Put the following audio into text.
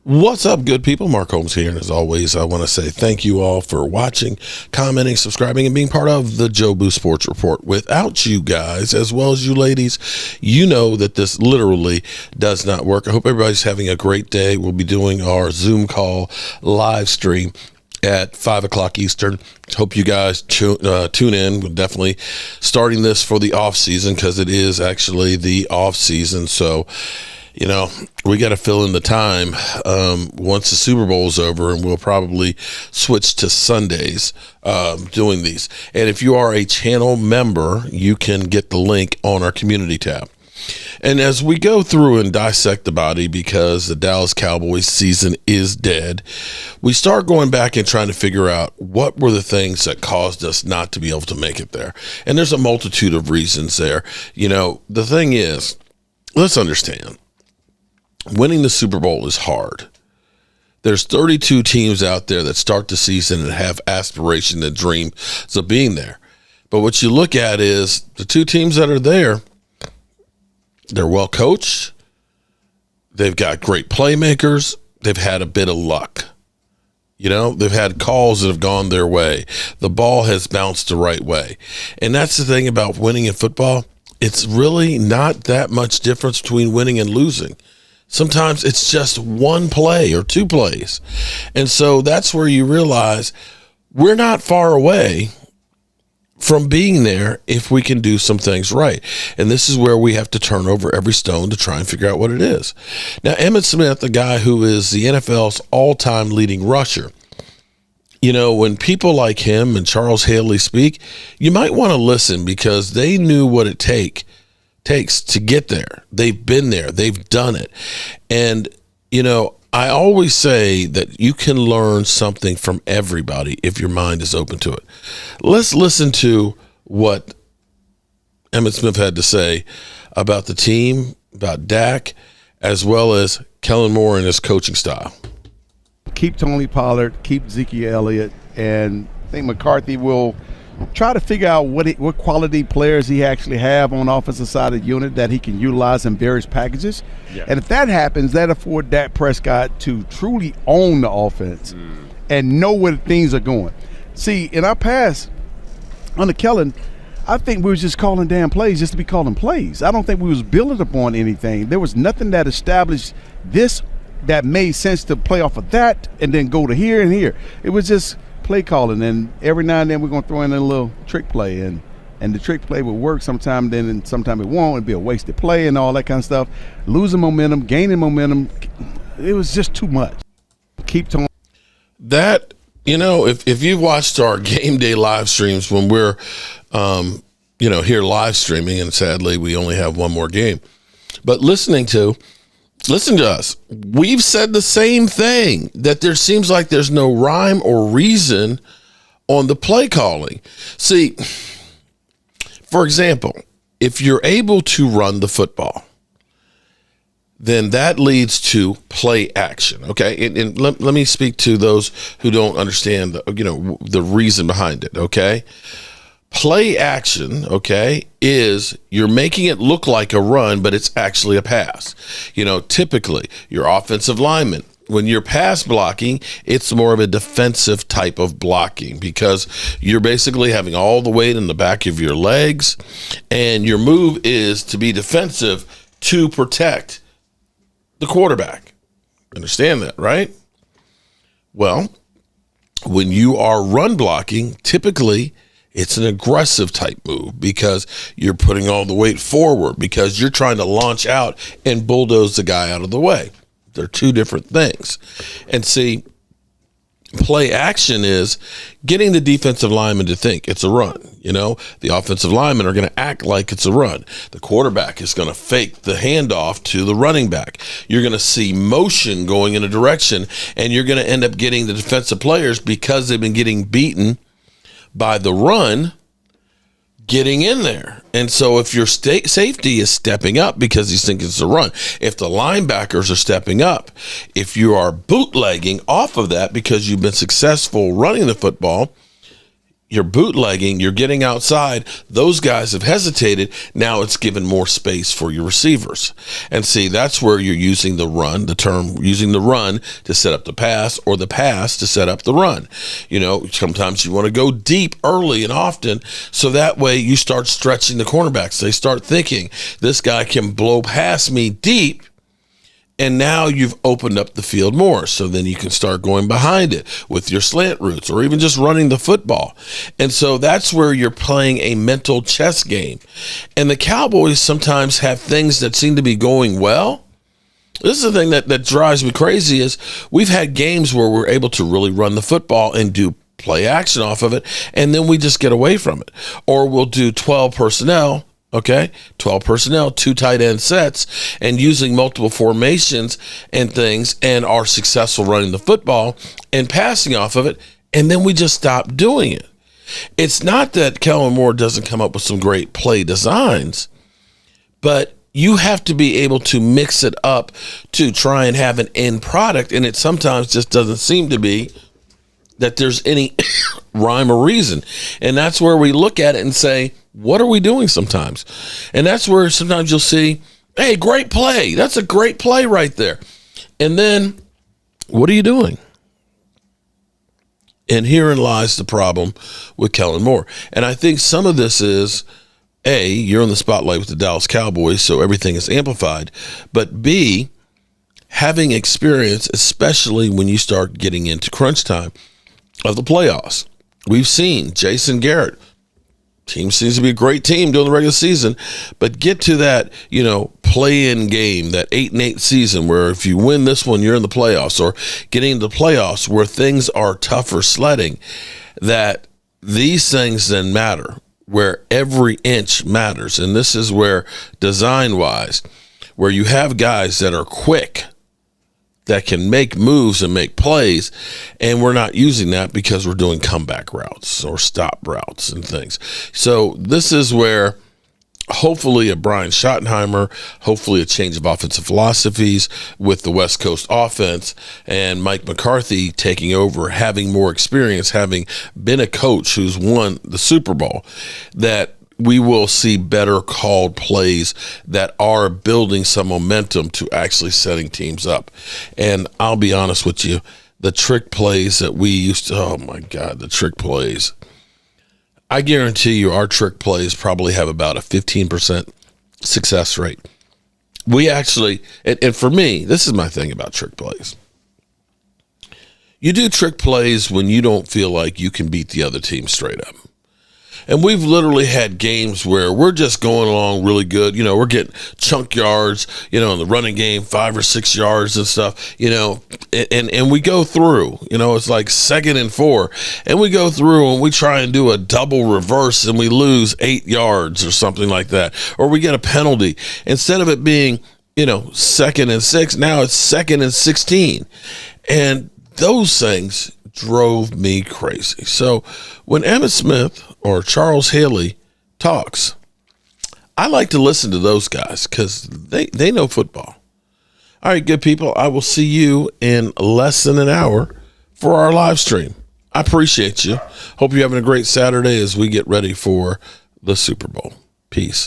What's up, good people? Mark Holmes here, and as always, I want to say thank you all for watching, commenting, subscribing, and being part of the Joe Boo Sports Report. Without you guys, as well as you ladies, you know that this literally does not work. I hope everybody's having a great day. We'll be doing our Zoom call live stream at 5 o'clock Eastern. Hope you guys tune in. We're definitely starting this for the off season because it is actually the off season. So, you know, we got to fill in the time once the Super Bowl is over, and we'll probably switch to Sundays doing these. And if you are a channel member, you can get the link on our community tab. And as we go through and dissect the body, because the Dallas Cowboys season is dead, we start going back and trying to figure out what were the things that caused us not to be able to make it there. And there's a multitude of reasons there. You know, the thing is, let's understand, winning the Super Bowl is hard. There's 32 teams out there that start the season and have aspiration and dreams of being there. But what you look at is the two teams that are there, they're well coached. They've got great playmakers. They've had a bit of luck. You know, they've had calls that have gone their way. The ball has bounced the right way. And that's the thing about winning in football. It's really not that much difference between winning and losing. Sometimes it's just one play or two plays. And so that's where you realize we're not far away from being there if we can do some things right. And this is where we have to turn over every stone to try and figure out what it is. Now, Emmitt Smith, the guy who is the NFL's all-time leading rusher, you know, when people like him and Charles Haley speak, you might want to listen because they knew what it takes to get there. They've been there. They've done it. And, you know, I always say that you can learn something from everybody if your mind is open to it. Let's listen to what Emmitt Smith had to say about the team, about Dak, as well as Kellen Moore and his coaching style. Keep Tony Pollard, keep Ezekiel Elliott, and I think McCarthy will try to figure out what quality players he actually have on the offensive side of the unit that he can utilize in various packages. Yeah. And if that happens, that affords Dak Prescott to truly own the offense and know where things are going. See, in our past, under Kellen, I think we was just calling damn plays just to be calling plays. I don't think we was building upon anything. There was nothing that established this that made sense to play off of that and then go to here and here. It was just play calling, and every now and then we're going to throw in a little trick play, and the trick play will work sometime, then and sometime it won't. It'd be a wasted play and all that kind of stuff. Losing momentum, gaining momentum, it was just too much. Keep tone. That, you know, if you've watched our game day live streams when we're, you know, here live streaming, and sadly we only have one more game, but listen to us. We've said the same thing, that there seems like there's no rhyme or reason on the play calling. See, for example, if you're able to run the football, then that leads to play action. Okay. And let me speak to those who don't understand the reason behind it. Okay. Play action, okay, is you're making it look like a run, but it's actually a pass. You know, typically your offensive lineman, when you're pass blocking, it's more of a defensive type of blocking because you're basically having all the weight in the back of your legs, and your move is to be defensive to protect the quarterback. Understand that, right? Well, when you are run blocking, typically it's an aggressive type move because you're putting all the weight forward because you're trying to launch out and bulldoze the guy out of the way. They're two different things. And see, play action is getting the defensive lineman to think it's a run. You know, the offensive linemen are going to act like it's a run. The quarterback is going to fake the handoff to the running back. You're going to see motion going in a direction, and you're going to end up getting the defensive players, because they've been getting beaten by the run, getting in there. And so if your safety is stepping up because he's thinking it's a run, if the linebackers are stepping up, if you are bootlegging off of that because you've been successful running the football, you're bootlegging, you're getting outside. Those guys have hesitated. Now it's given more space for your receivers. And see, that's where you're using the run, using the run to set up the pass, or the pass to set up the run. Sometimes you want to go deep early and often, so that way you start stretching the cornerbacks. They start thinking, this guy can blow past me deep. And now you've opened up the field more. So then you can start going behind it with your slant routes, or even just running the football. And so that's where you're playing a mental chess game. And the Cowboys sometimes have things that seem to be going well. This is the thing that drives me crazy is we've had games where we're able to really run the football and do play action off of it, and then we just get away from it. Or we'll do 12 personnel. 12 personnel, 2 tight end sets, and using multiple formations and things, and are successful running the football and passing off of it, and then we just stop doing it. It's not that Kellen Moore doesn't come up with some great play designs, but you have to be able to mix it up to try and have an end product, and it sometimes just doesn't seem to be that there's any rhyme or reason. And that's where we look at it and say, what are we doing sometimes? And that's where sometimes you'll see, hey, great play. That's a great play right there. And then what are you doing? And herein lies the problem with Kellen Moore. And I think some of this is, A, you're in the spotlight with the Dallas Cowboys, so everything is amplified. But B, having experience, especially when you start getting into crunch time of the playoffs. We've seen Jason Garrett. Team seems to be a great team during the regular season, but get to that, play-in game, that 8-8 season where if you win this one, you're in the playoffs, or getting into the playoffs where things are tougher sledding, that these things then matter, where every inch matters. And this is where design-wise, where you have guys that are quick, that can make moves and make plays, and we're not using that because we're doing comeback routes or stop routes and things. So this is where hopefully a Brian Schottenheimer, hopefully a change of offensive philosophies with the West Coast offense, and Mike McCarthy taking over, having more experience, having been a coach who's won the Super Bowl, that we will see better called plays that are building some momentum to actually setting teams up. And I'll be honest with you, the trick plays that we used to, oh my God, the trick plays. I guarantee you our trick plays probably have about a 15% success rate. We actually, and for me, this is my thing about trick plays. You do trick plays when you don't feel like you can beat the other team straight up. And we've literally had games where we're just going along really good. We're getting chunk yards, in the running game, 5 or 6 yards and stuff, and we go through, it's like 2nd and 4, and we go through and we try and do a double reverse and we lose 8 yards or something like that. Or we get a penalty. Instead of it being, 2nd and 6, now it's 2nd and 16. And those things drove me crazy. So when Emmitt Smith or Charles Haley talks, I like to listen to those guys because they know football. All right, good people, I will see you in less than an hour for our live stream. I appreciate you. Hope you're having a great Saturday as we get ready for the Super Bowl. Peace.